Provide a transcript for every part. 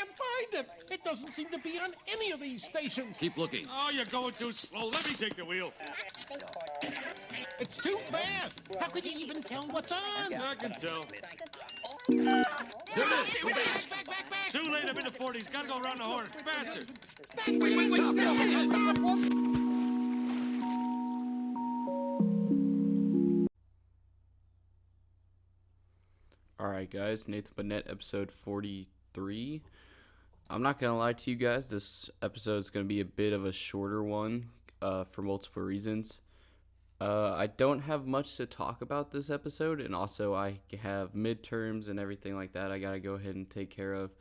can't find it. It doesn't seem to be on any of these stations. Keep looking. Oh, you're going too slow. Let me take the wheel. It's too fast. How could you even tell what's on? I can tell. There it is. Go back. Back. Too late. I'm in the 40s. Gotta go around the horn. It's faster. Wait. That's it. Alright guys, Nathan Burnett, episode 43. I'm not going to lie to you guys, this episode is going to be a bit of a shorter one for multiple reasons. I don't have much to talk about this episode, and also I have midterms and everything like that I got to go ahead and take care of.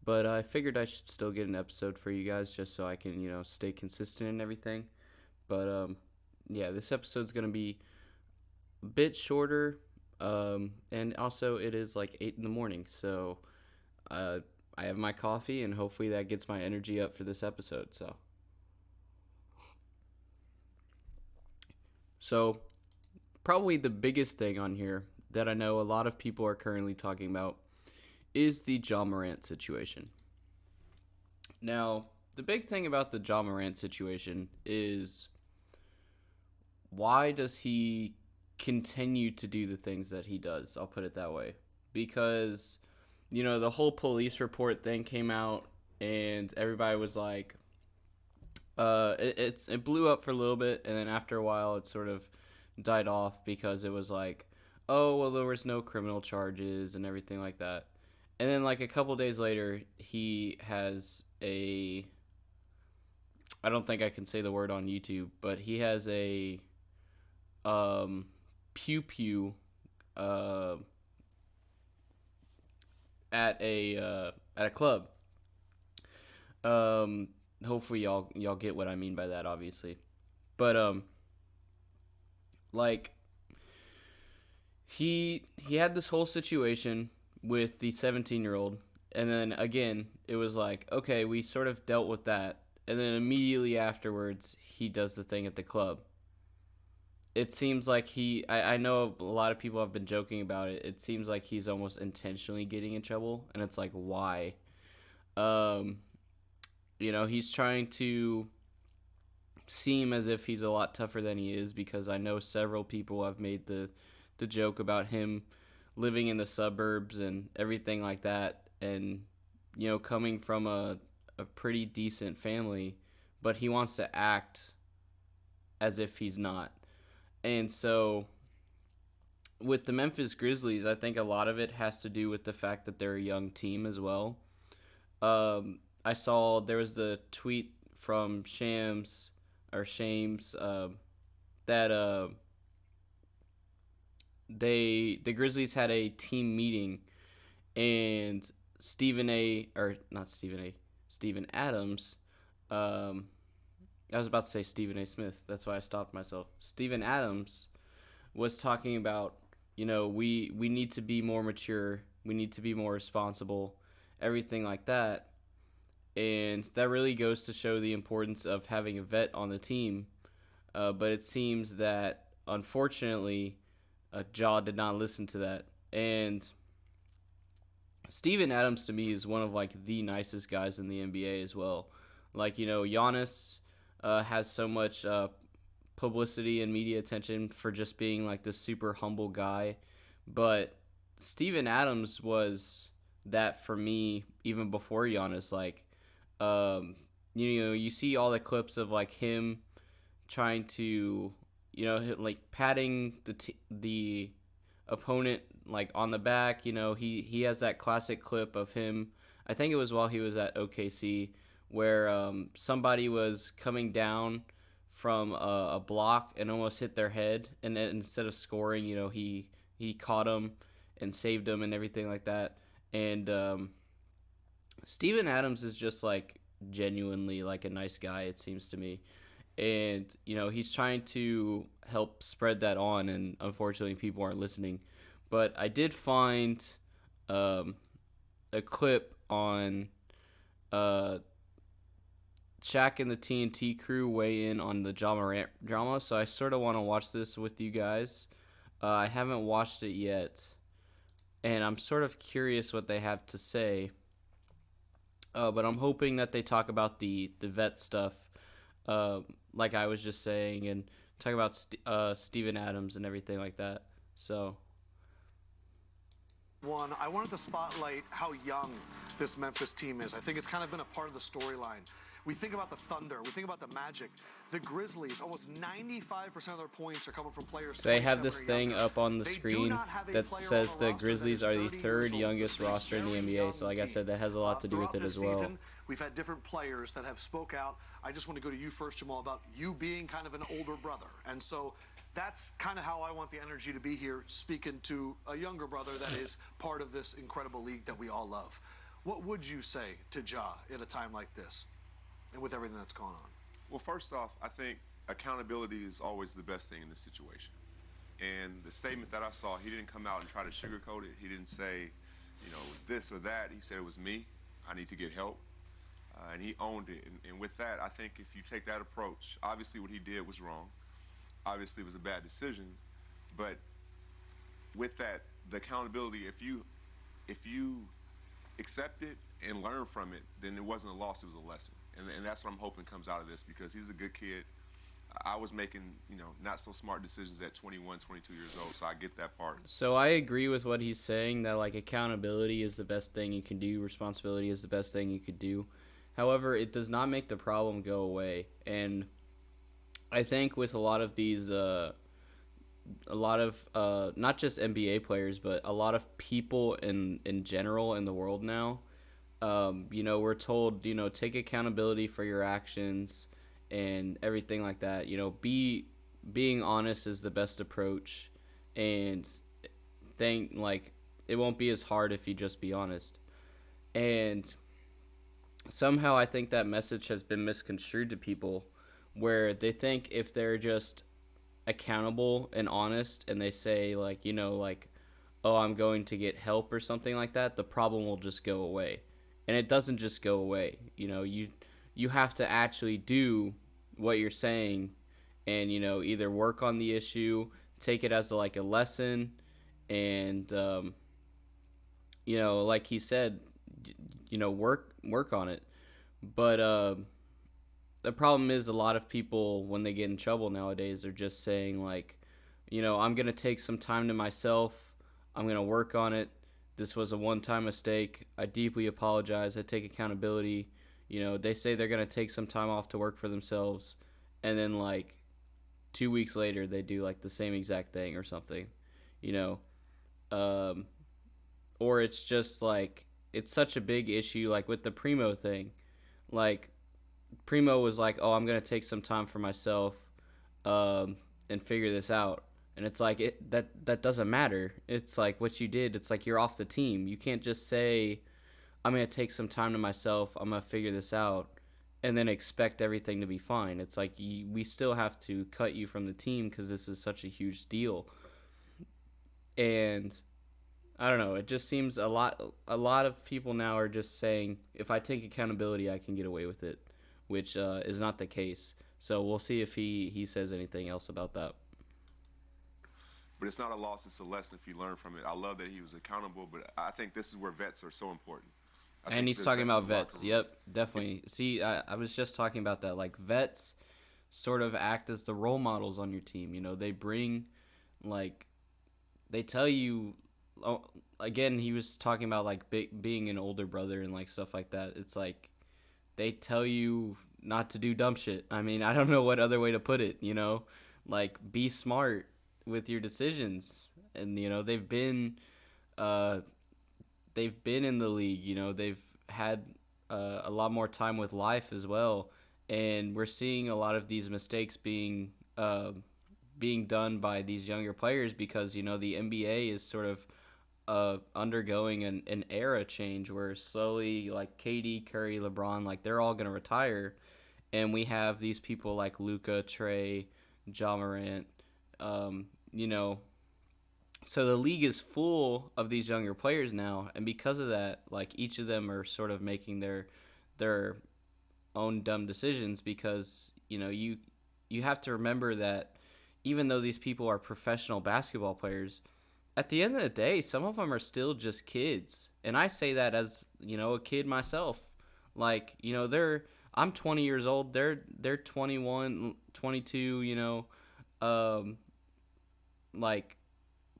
But I figured I should still get an episode for you guys just so I can, stay consistent and everything. But yeah, this episode's going to be a bit shorter. And also it is like 8 in the morning, so I have my coffee, and hopefully that gets my energy up for this episode. So probably the biggest thing on here that I know a lot of people are currently talking about is the Ja Morant situation. Now, the big thing about the Ja Morant situation is, why does he continue to do the things that he does? I'll put it that way. Because, the whole police report thing came out, and everybody was like, it blew up for a little bit, and then after a while it sort of died off because it was like, oh, well, there was no criminal charges and everything like that. And then like a couple days later, he has I don't think I can say the word on YouTube, but he has a pew at a club. Hopefully y'all get what I mean by that, obviously. But like he had this whole situation with the 17-year-old, and then again it was like, okay, we sort of dealt with that, and then immediately afterwards he does the thing at the club. It seems like I know a lot of people have been joking about it. It seems like he's almost intentionally getting in trouble, and it's like, why? He's trying to seem as if he's a lot tougher than he is, because I know several people have made the joke about him living in the suburbs and everything like that, and, coming from a pretty decent family, but he wants to act as if he's not. And so with the Memphis Grizzlies, I think a lot of it has to do with the fact that they're a young team as well. I saw there was the tweet from Shames that the Grizzlies had a team meeting, and Steven Adams, I was about to say Stephen A. Smith. That's why I stopped myself. Steven Adams was talking about, we need to be more mature. We need to be more responsible, everything like that. And that really goes to show the importance of having a vet on the team. But it seems that, unfortunately, Ja did not listen to that. And Steven Adams, to me, is one of, the nicest guys in the NBA as well. Giannis has so much publicity and media attention for just being this super humble guy, but Steven Adams was that for me even before Giannis. You see all the clips of him trying to patting the opponent on the back. He has that classic clip of him, I think it was while he was at OKC, where somebody was coming down from a block and almost hit their head, and then instead of scoring, he caught him and saved him and everything like that. And Steven Adams is just genuinely a nice guy, it seems to me. And he's trying to help spread that on, and unfortunately people aren't listening. But I did find a clip on Shaq and the TNT crew weigh in on the Ja Morant drama, so I sort of want to watch this with you guys. I haven't watched it yet, and I'm sort of curious what they have to say. But I'm hoping that they talk about the vet stuff, like I was just saying, and talk about Steven Adams and everything like that. So. I wanted to spotlight how young this Memphis team is. I think it's kind of been a part of the storyline. We think about the Thunder, we think about the Magic, the Grizzlies. Almost 95% of their points are coming from players. They have this thing up on the screen that says the Grizzlies are the third youngest roster in the NBA. So, like I said, that has a lot to do with it as well. We've had different players that have spoke out. I just want to go to you first, Jamal, about you being kind of an older brother, and so. That's kind of how I want the energy to be here, speaking to a younger brother that is part of this incredible league that we all love. What would you say to Ja at a time like this and with everything that's gone on? Well, first off, I think accountability is always the best thing in this situation. And the statement that I saw, he didn't come out and try to sugarcoat it. He didn't say, it was this or that. He said it was me. I need to get help. And he owned it. And with that, I think if you take that approach, obviously what he did was wrong. Obviously, it was a bad decision, but with that, the accountability, if you accept it and learn from it, then it wasn't a loss, it was a lesson. And that's what I'm hoping comes out of this, because he's a good kid. I was making, not so smart decisions at 21, 22 years old, so I get that part. So I agree with what he's saying, that, like, accountability is the best thing you can do, responsibility is the best thing you could do. However, it does not make the problem go away, and I think with a lot of these, not just NBA players, but a lot of people in general in the world now, we're told, take accountability for your actions and everything like that. Being honest is the best approach, and it won't be as hard if you just be honest. And somehow I think that message has been misconstrued to people, where they think if they're just accountable and honest and they say, oh, I'm going to get help or something like that, the problem will just go away. And it doesn't just go away. You have to actually do what you're saying and, either work on the issue, take it as a lesson, and, like he said, work on it. But, the problem is a lot of people, when they get in trouble nowadays, are just saying, I'm going to take some time to myself. I'm going to work on it. This was a one-time mistake. I deeply apologize. I take accountability. They say they're going to take some time off to work for themselves. And then, 2 weeks later, they do, the same exact thing or something, or it's just, it's such a big issue, with the Primo thing. Primo was like, oh, I'm going to take some time for myself and figure this out. And it's that doesn't matter. It's what you did. It's you're off the team. You can't just say, I'm going to take some time to myself. I'm going to figure this out and then expect everything to be fine. It's we still have to cut you from the team because this is such a huge deal. And I don't know. It just seems a lot of people now are just saying, if I take accountability, I can get away with it, which is not the case. So we'll see if he says anything else about that. But it's not a loss, it's a lesson if you learn from it. I love that he was accountable, but I think this is where vets are so important. And he's talking about vets. Yep, definitely. See, I was just talking about that. Vets sort of act as the role models on your team. They bring, they tell you, again, he was talking about, being an older brother and, stuff like that. It's they tell you not to do dumb shit. I mean, I don't know what other way to put it, be smart with your decisions. And, they've been in the league, they've had a lot more time with life as well. And we're seeing a lot of these mistakes being done by these younger players because, the NBA is sort of undergoing an era change where slowly, KD, Curry, LeBron, they're all going to retire. And we have these people like Luka, Trey, Ja Morant, so the league is full of these younger players now, and because of that, each of them are sort of making their own dumb decisions because, you have to remember that even though these people are professional basketball players, at the end of the day, some of them are still just kids. And I say that as, a kid myself. Like, I'm 20 years old. They're 21, 22, like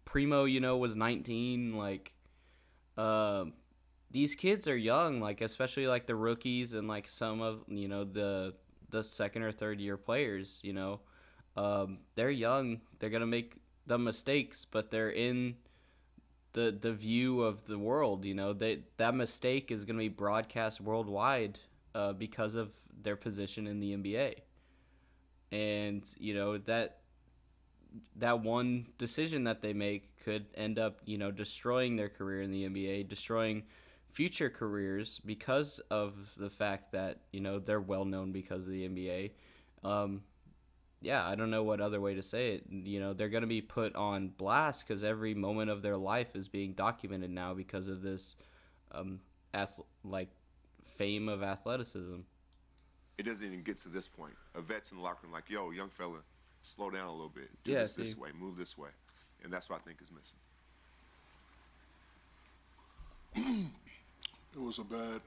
Primo, was 19. Like, these kids are young, like, especially like the rookies and like some of, the second or third year players, they're young. They're going to make dumb mistakes, but they're in the view of the world. That mistake is going to be broadcast worldwide because of their position in the NBA. And, that one decision that they make could end up, destroying their career in the NBA, destroying future careers because of the fact that, they're well known because of the NBA. Yeah, I don't know what other way to say it. They're going to be put on blast because every moment of their life is being documented now because of this, fame of athleticism. It doesn't even get to this point. A vet's in the locker room like, yo, young fella, slow down a little bit. Do this way, move this way. And that's what I think is missing. It was a bad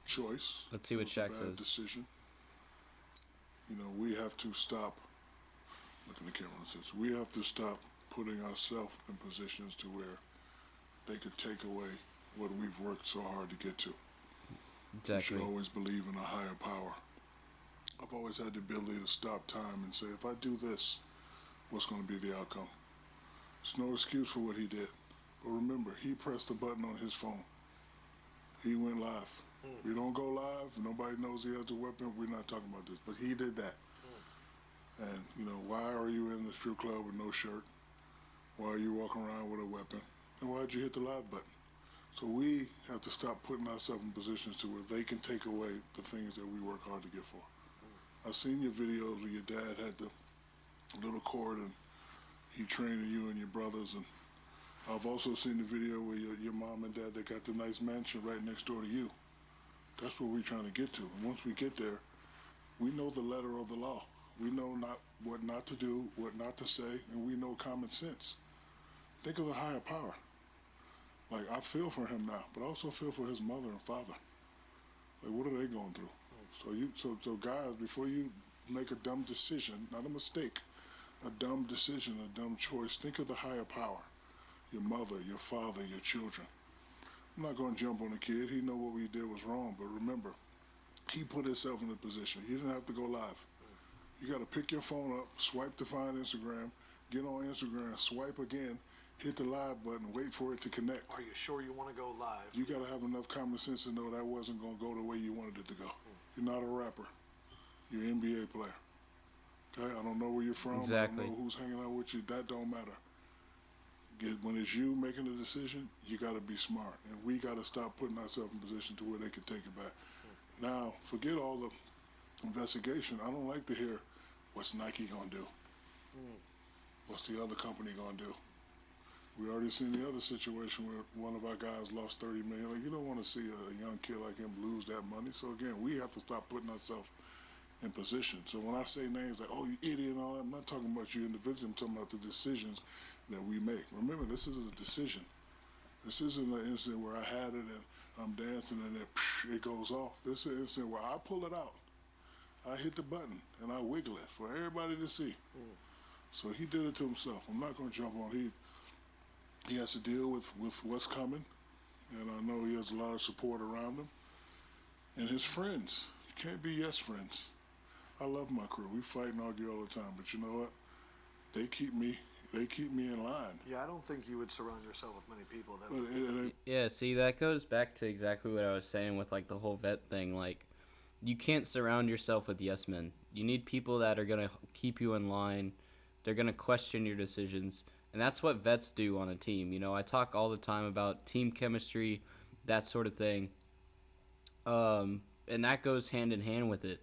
choice. Let's see what Shaq says. Decision. We have to stop. Look in the camera and says, we have to stop putting ourselves in positions to where they could take away what we've worked so hard to get to. Exactly. You should always believe in a higher power. I've always had the ability to stop time and say, if I do this, what's going to be the outcome? There's no excuse for what he did. But remember, he pressed the button on his phone. He went live. We don't go live. Nobody knows he has a weapon. We're not talking about this. But he did that. And, why are you in the strip club with no shirt? Why are you walking around with a weapon? And why'd you hit the live button? So we have to stop putting ourselves in positions to where they can take away the things that we work hard to get for. I've seen your videos where your dad had the little court and he training you and your brothers. And I've also seen the video where your mom and dad, they got the nice mansion right next door to you. That's what we're trying to get to. And once we get there, we know the letter of the law. We know what not to do, what not to say, and we know common sense. Think of the higher power. Like, I feel for him now, but I also feel for his mother and father. Like, what are they going through? So guys, before you make a dumb decision, not a mistake, a dumb decision, a dumb choice, think of the higher power. Your mother, your father, your children. I'm not going to jump on the kid. He know what we did was wrong, but remember, he put himself in a position. He didn't have to go live. You got to pick your phone up, swipe to find Instagram, get on Instagram, swipe again, hit the live button, wait for it to connect. Are you sure you want to go live? You got to have enough common sense to know that wasn't going to go the way you wanted it to go. You're not a rapper. You're an NBA player. Okay? I don't know where you're from. Exactly. I don't know who's hanging out with you. That don't matter. When it's you making the decision, you got to be smart. And we got to stop putting ourselves in position to where they can take it back. Now, forget all the investigation. I don't like to hear, what's Nike going to do? What's the other company going to do? We already seen the other situation where one of our guys lost $30 million. Like, you don't want to see a young kid like him lose that money. So again, we have to stop putting ourselves in position. So when I say names like, oh, you idiot and all that, I'm not talking about you individually. I'm talking about the decisions that we make. Remember, this is a decision. This isn't an incident where I had it and I'm dancing and it goes off. This is an incident where I pull it out. I hit the button and I wiggle it for everybody to see. So he did it to himself. I'm not going to jump on. He has to deal with what's coming, and I know he has a lot of support around him. And his friends. You can't be yes friends. I love my crew. We fight and argue all the time, but you know what? They keep me in line. Yeah, I don't think you would surround yourself with many people that Yeah, see, that goes back to exactly what I was saying with, like, the whole vet thing. Like, you can't surround yourself with yes men. You need people that are going to keep you in line. They're going to question your decisions. And that's what vets do on a team. I talk all the time about team chemistry, that sort of thing. And that goes hand in hand with it.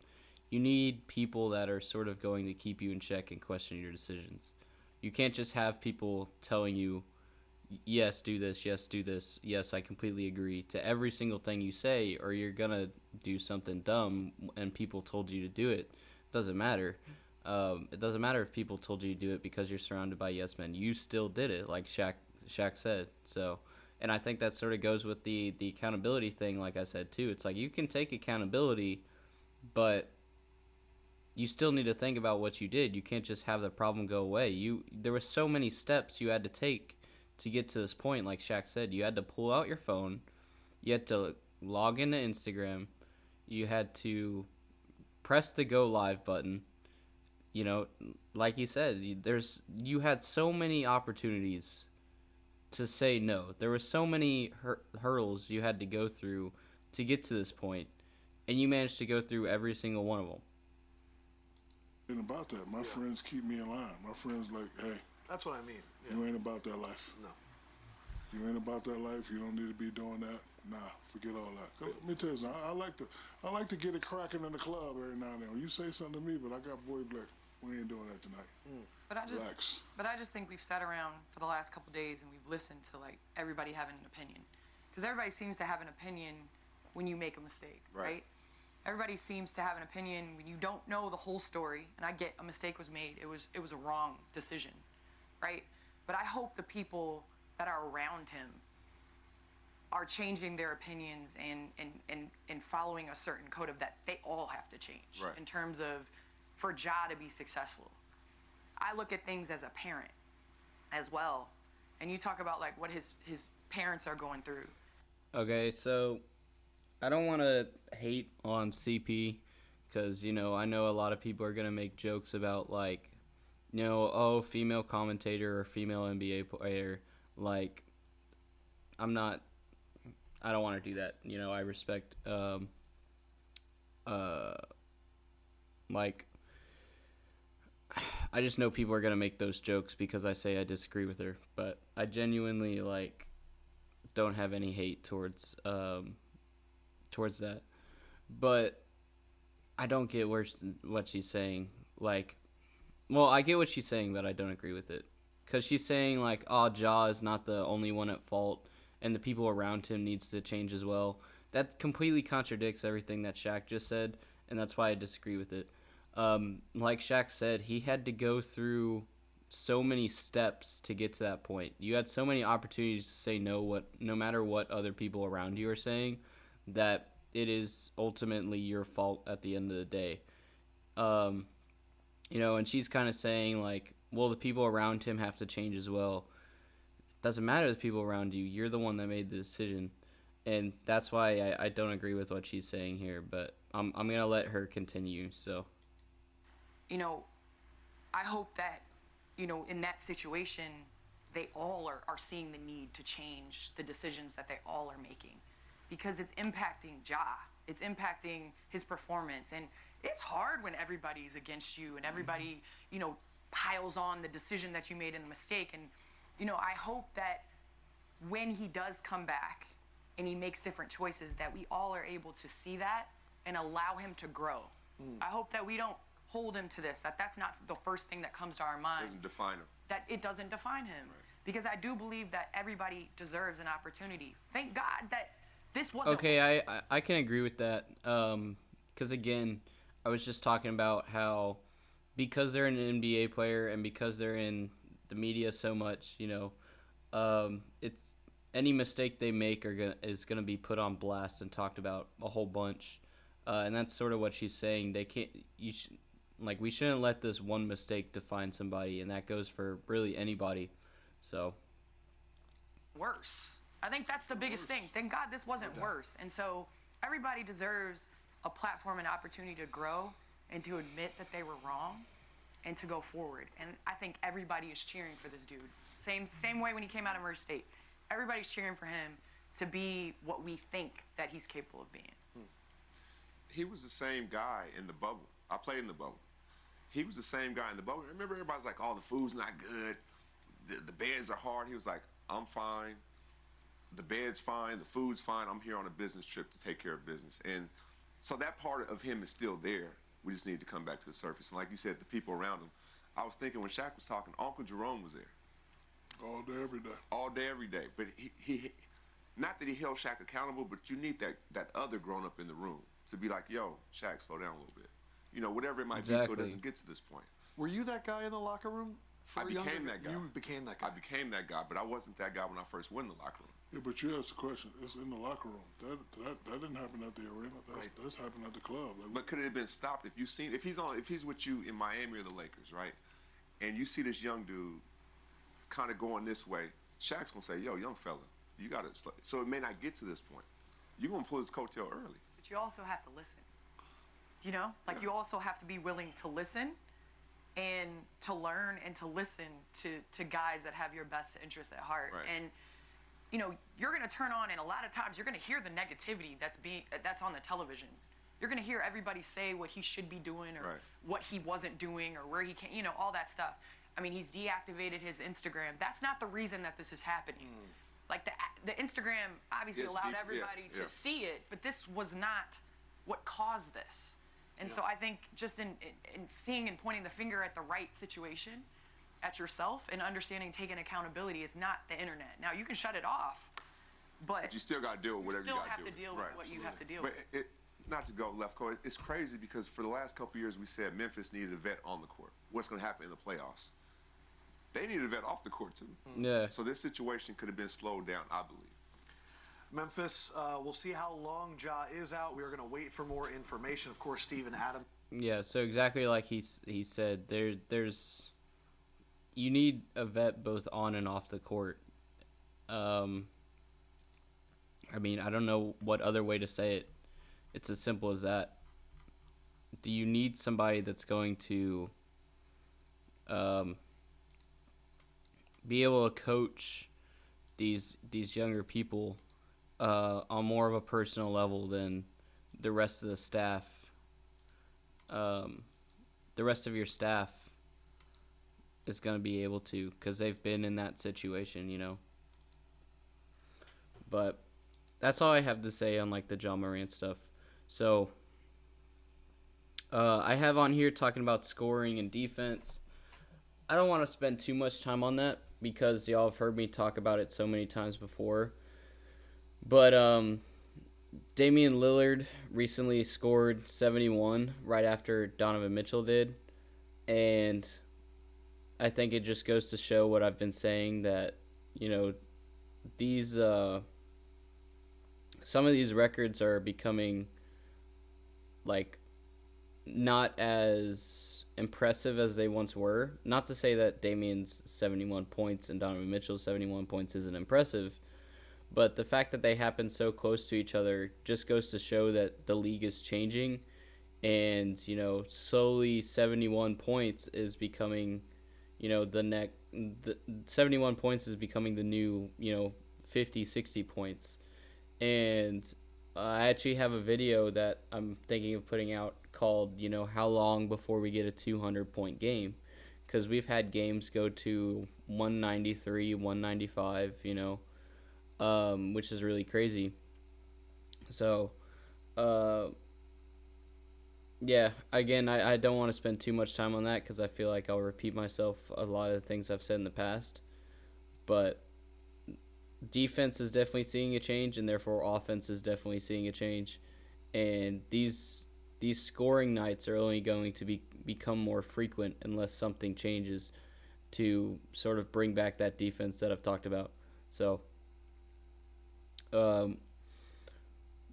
You need people that are sort of going to keep you in check and question your decisions. You can't just have people telling you, yes, do this, yes, I completely agree to every single thing you say, or you're going to do something dumb and people told you to do it. It doesn't matter. It doesn't matter if people told you to do it because you're surrounded by yes men. You still did it, like Shaq said. So And I think that sort of goes with the accountability thing, like I said, too. It's like you can take accountability, but you still need to think about what you did. You can't just have the problem go away. There were so many steps you had to take to get to this point. Like Shaq said, you had to pull out your phone. You had to log into Instagram. You had to press the go live button. You know, like he said, you had so many opportunities to say no. There were so many hurdles you had to go through to get to this point, and you managed to go through every single one of them. Ain't about that. My friends keep me in line. My friends like, hey, That's what I mean. Yeah. you ain't about that life. No. You ain't about that life. You don't need to be doing that. Nah, forget all that. Let me tell you something. I like to get it cracking in the club every now and then. When you say something to me, but I got boys like, we ain't doing that tonight. Relax. But I just think we've sat around for the last couple days and we've listened to like everybody having an opinion, because everybody seems to have an opinion when you make a mistake, right? Everybody seems to have an opinion when you don't know the whole story. And I get a mistake was made. It was a wrong decision, right? But I hope the people that are around him are changing their opinions and following a certain code of that they all have to change in terms of for Ja to be successful. I look at things as a parent as well. And you talk about like what his parents are going through. Okay, so I don't want to hate on CP because, you know, I know a lot of people are going to make jokes about like, you know, oh, female commentator or female NBA player. Like, I don't want to do that. You know, I respect, like, I just know people are going to make those jokes because I say I disagree with her. But I genuinely, like, don't have any hate towards that. But I don't get what she's saying. Like, well, I get what she's saying, but I don't agree with it. Because she's saying, like, oh, Ja is not the only one at fault, and the people around him needs to change as well. That completely contradicts everything that Shaq just said, and that's why I disagree with it. Like Shaq said, he had to go through so many steps to get to that point. You had so many opportunities to say no matter what other people around you are saying, that it is ultimately your fault at the end of the day. You know, and she's kind of saying, like, well, the people around him have to change as well. Doesn't matter the people around you. You're the one that made the decision. And that's why I don't agree with what she's saying here. But I'm going to let her continue, so. You know, I hope that, you know, in that situation, they all are seeing the need to change the decisions that they all are making. Because it's impacting Ja. It's impacting his performance. And it's hard when everybody's against you and everybody, you know, piles on the decision that you made and the mistake. And, you know, I hope that when he does come back and he makes different choices, that we all are able to see that and allow him to grow. I hope that we don't hold him to this, that's not the first thing that comes to our mind. Doesn't define him. That it doesn't define him. Right. Because I do believe that everybody deserves an opportunity. Thank God that this wasn't... Okay, I can agree with that. Because, again, I was just talking about how because they're an NBA player and because they're in the media so much, you know, it's any mistake they make is gonna be put on blast and talked about a whole bunch. And that's sort of what she's saying. We shouldn't let this one mistake define somebody, and that goes for really anybody. So worse. I think that's the biggest thing. Thank God this wasn't worse. And so everybody deserves a platform and opportunity to grow and to admit that they were wrong and to go forward. And I think everybody is cheering for this dude. Same way when he came out of Murray State. Everybody's cheering for him to be what we think that he's capable of being. He was the same guy in the bubble. I played in the bubble. He was the same guy in the bubble. Remember, everybody's like, oh, the food's not good. The beds are hard. He was like, I'm fine. The bed's fine. The food's fine. I'm here on a business trip to take care of business. And so that part of him is still there. We just need to come back to the surface. And like you said, the people around him. I was thinking when Shaq was talking, Uncle Jerome was there. All day, every day. All day, every day. But he not that he held Shaq accountable, but you need that other grown-up in the room to be like, yo, Shaq, slow down a little bit. You know, whatever it might be, so it doesn't get to this point. Were you that guy in the locker room? I became that guy. You became that guy. I became that guy, but I wasn't that guy when I first went in the locker room. Yeah, but you asked the question. It's in the locker room. That didn't happen at the arena. That's happened at the club. Like, But could it have been stopped if he's with you in Miami or the Lakers, right? And you see this young dude kind of going this way, Shaq's gonna say, "Yo, young fella, you got to." So it may not get to this point. You're gonna pull his coattail early. But you also have to listen. You know, like you also have to be willing to listen and to learn and to listen to guys that have your best interests at heart. Right. And you know, you're gonna turn on, and a lot of times you're gonna hear the negativity that's on the television. You're gonna hear everybody say what he should be doing or Right. what he wasn't doing or where he can't, you know, all that stuff. I mean, he's deactivated his Instagram. That's not the reason that this is happening. Like the Instagram obviously It's allowed deep, everybody yeah. to see it, but this was not what caused this. And so I think just in seeing and pointing the finger at the right situation, at yourself, and understanding taking accountability is not the internet. Now you can shut it off, but You still got to deal with whatever you still got to have deal to with. deal with what you have to deal But with. not to go left court, it's crazy because for the last couple of years we said Memphis needed a vet on the court. What's going to happen in the playoffs? They needed a vet off the court too. Yeah. So this situation could have been slowed down, I believe. Memphis, we'll see how long Ja is out. We are going to wait for more information. Of course, Steve and Adam. Yeah, so exactly like he said, there's you need a vet both on and off the court. I mean, I don't know what other way to say it. It's as simple as that. Do you need somebody that's going to be able to coach these younger people on more of a personal level than the rest of the staff? The rest of your staff is going to be able to, because they've been in that situation, you know. But that's all I have to say on like the John Morant stuff. So I have on here talking about scoring and defense. I don't want to spend too much time on that because y'all have heard me talk about it so many times before. But Damian Lillard recently scored 71 right after Donovan Mitchell did. And I think it just goes to show what I've been saying, that, you know, these some of these records are becoming like not as impressive as they once were. Not to say that Damian's 71 points and Donovan Mitchell's 71 points isn't impressive, but the fact that they happen so close to each other just goes to show that the league is changing, and, you know, slowly 71 points is becoming, you know, the 71 points is becoming the new, you know, 50, 60 points. And I actually have a video that I'm thinking of putting out called, you know, how long before we get a 200-point game? Because we've had games go to 193, 195, you know, which is really crazy. So, yeah, again, I don't want to spend too much time on that because I feel like I'll repeat myself a lot of the things I've said in the past. But defense is definitely seeing a change, and therefore offense is definitely seeing a change. And these scoring nights are only going to become more frequent unless something changes to sort of bring back that defense that I've talked about. So,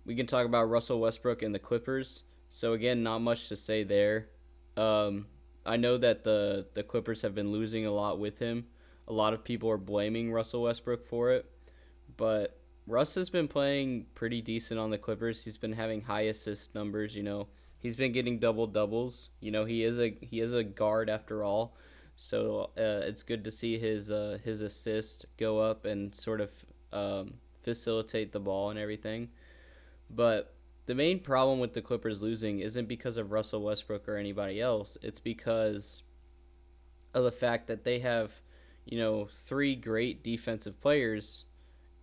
we can talk about Russell Westbrook and the Clippers. So again, not much to say there. I know that the Clippers have been losing a lot with him. A lot of people are blaming Russell Westbrook for it, but Russ has been playing pretty decent on the Clippers. He's been having high assist numbers, you know. He's been getting double doubles. You know, he is a guard after all. So it's good to see his assist go up and sort of facilitate the ball and everything. But the main problem with the Clippers losing isn't because of Russell Westbrook or anybody else. It's because of the fact that they have, you know, 3 great defensive players,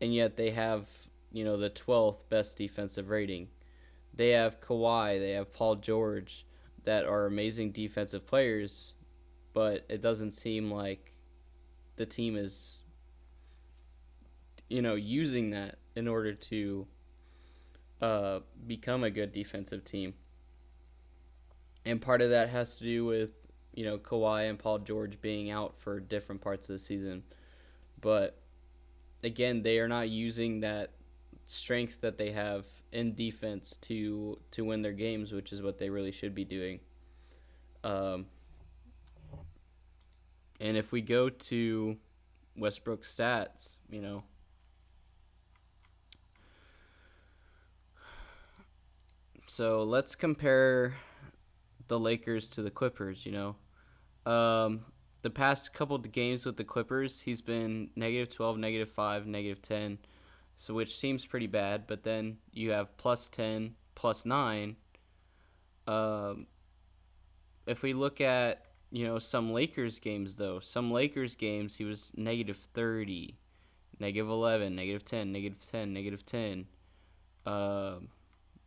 and yet they have, you know, the 12th best defensive rating. They have Kawhi, they have Paul George, that are amazing defensive players, but it doesn't seem like the team is, you know, using that in order to become a good defensive team. And part of that has to do with, you know, Kawhi and Paul George being out for different parts of the season. But again, they are not using that strength that they have in defense to win their games, which is what they really should be doing. And if we go to Westbrook's stats, so let's compare the Lakers to the Clippers, the past couple of games with the Clippers, he's been -12, -5, -10, so which seems pretty bad. But then you have +10, +9. If we look at some Lakers games, though, some Lakers games he was -30, -11, -10, -10, -10,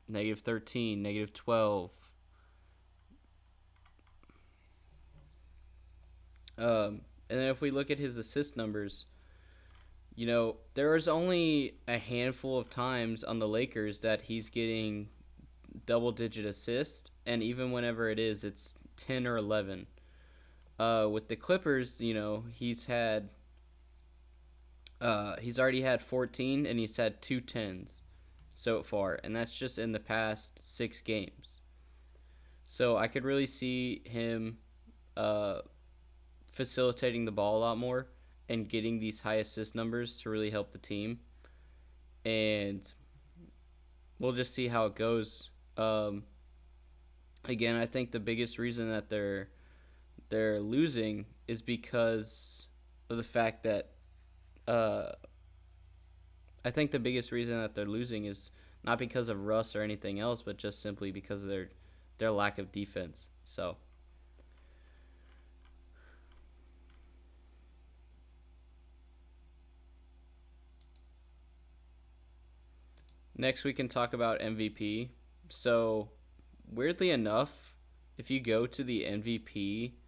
-13, -12. And then if we look at his assist numbers, there is only a handful of times on the Lakers that he's getting double-digit assists, and even whenever it is, it's 10 or 11. With the Clippers, he's already had 14, and he's had 2 10s so far, and that's just in the past 6 games. So I could really see him facilitating the ball a lot more and getting these high assist numbers to really help the team. And we'll just see how it goes. Again, I think the biggest reason that they're losing is because of the fact that I think the biggest reason that they're losing is not because of Russ or anything else, but just simply because of their lack of defense. So next we can talk about MVP. So weirdly enough, if you go to the MVP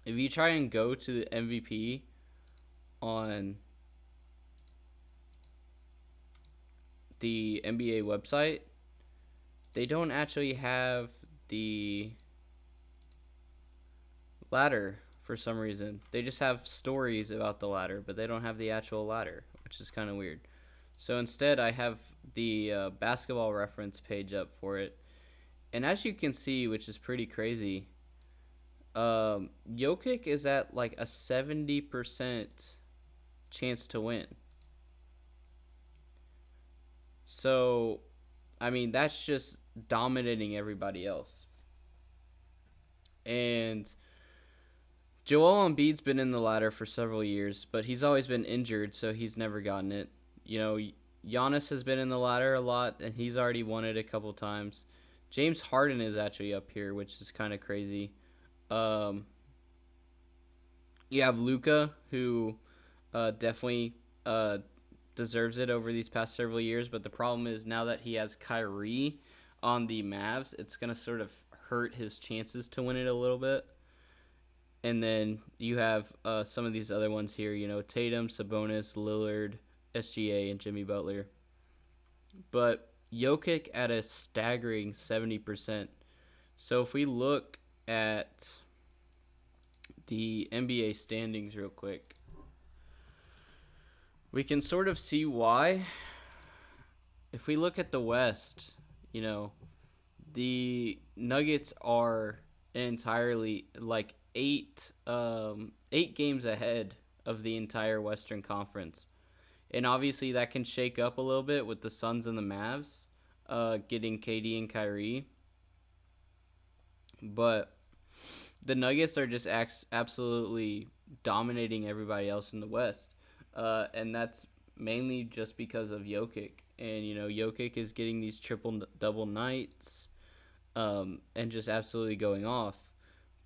if you try and go to the MVP on the NBA website, they don't actually have the ladder for some reason. They just have stories about the ladder, but they don't have the actual ladder, which is kind of weird. So instead, I have the basketball reference page up for it. And as you can see, which is pretty crazy, Jokic is at like a 70% chance to win. So, I mean, that's just dominating everybody else. And Joel Embiid's been in the ladder for several years, but he's always been injured, so he's never gotten it. Giannis has been in the ladder a lot, and he's already won it a couple times. James Harden is actually up here, which is kind of crazy. You have Luka, who definitely deserves it over these past several years, but the problem is now that he has Kyrie on the Mavs, it's going to sort of hurt his chances to win it a little bit. And then you have some of these other ones here, Tatum, Sabonis, Lillard, SGA, and Jimmy Butler. But Jokic at a staggering 70%. So if we look at the NBA standings real quick, we can sort of see why. If we look at the West, the Nuggets are entirely like 8 games ahead of the entire Western Conference. And obviously that can shake up a little bit with the Suns and the Mavs getting KD and Kyrie. But the Nuggets are just absolutely dominating everybody else in the West. And that's mainly just because of Jokic. And, Jokic is getting these triple-double nights and just absolutely going off.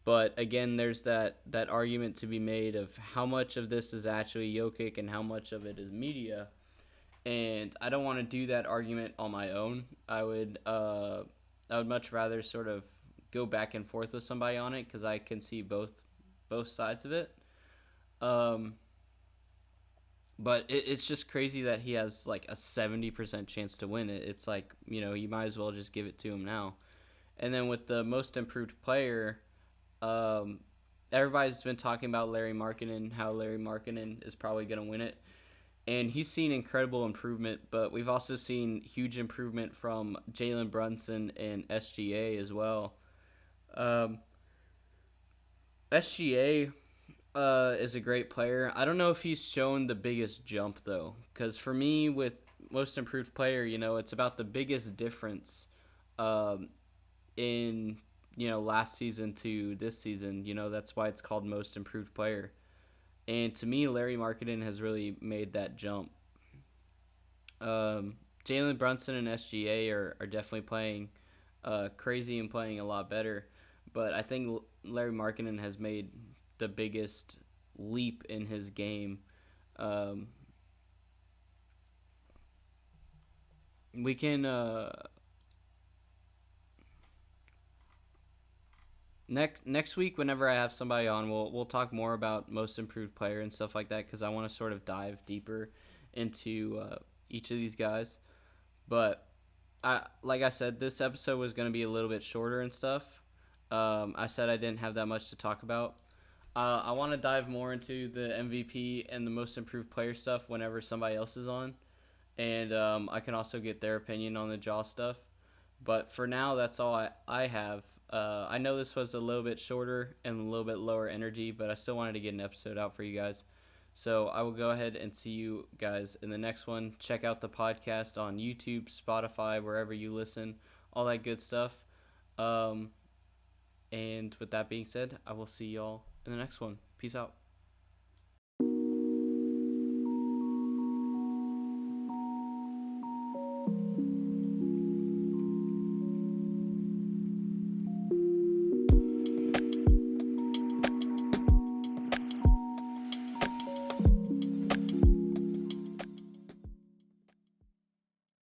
But, again, there's that argument to be made of how much of this is actually Jokic and how much of it is media. And I don't want to do that argument on my own. I would much rather sort of go back and forth with somebody on it because I can see both sides of it. But it's just crazy that he has like a 70% chance to win it. It's like, you might as well just give it to him now. And then with the most improved player, everybody's been talking about Larry Markkinen, how Larry Markkinen is probably going to win it. And he's seen incredible improvement, but we've also seen huge improvement from Jalen Brunson and SGA as well. SGA is a great player. I don't know if he's shown the biggest jump, though, because for me, with most improved player, it's about the biggest difference in, last season to this season. That's why it's called most improved player. And to me, Larry Markkinen has really made that jump. Jalen Brunson and SGA are definitely playing crazy and playing a lot better. But I think Larry Markkinen has made the biggest leap in his game. We can... Next week, whenever I have somebody on, we'll talk more about most improved player and stuff like that, because I want to sort of dive deeper into each of these guys. But like I said, this episode was going to be a little bit shorter and stuff. I said I didn't have that much to talk about. I want to dive more into the MVP and the most improved player stuff whenever somebody else is on, and I can also get their opinion on the jaw stuff. But for now, that's all I have. I know this was a little bit shorter and a little bit lower energy, but I still wanted to get an episode out for you guys. So I will go ahead and see you guys in the next one. Check out the podcast on YouTube, Spotify, wherever you listen, all that good stuff. And with that being said, I will see y'all in the next one. Peace out.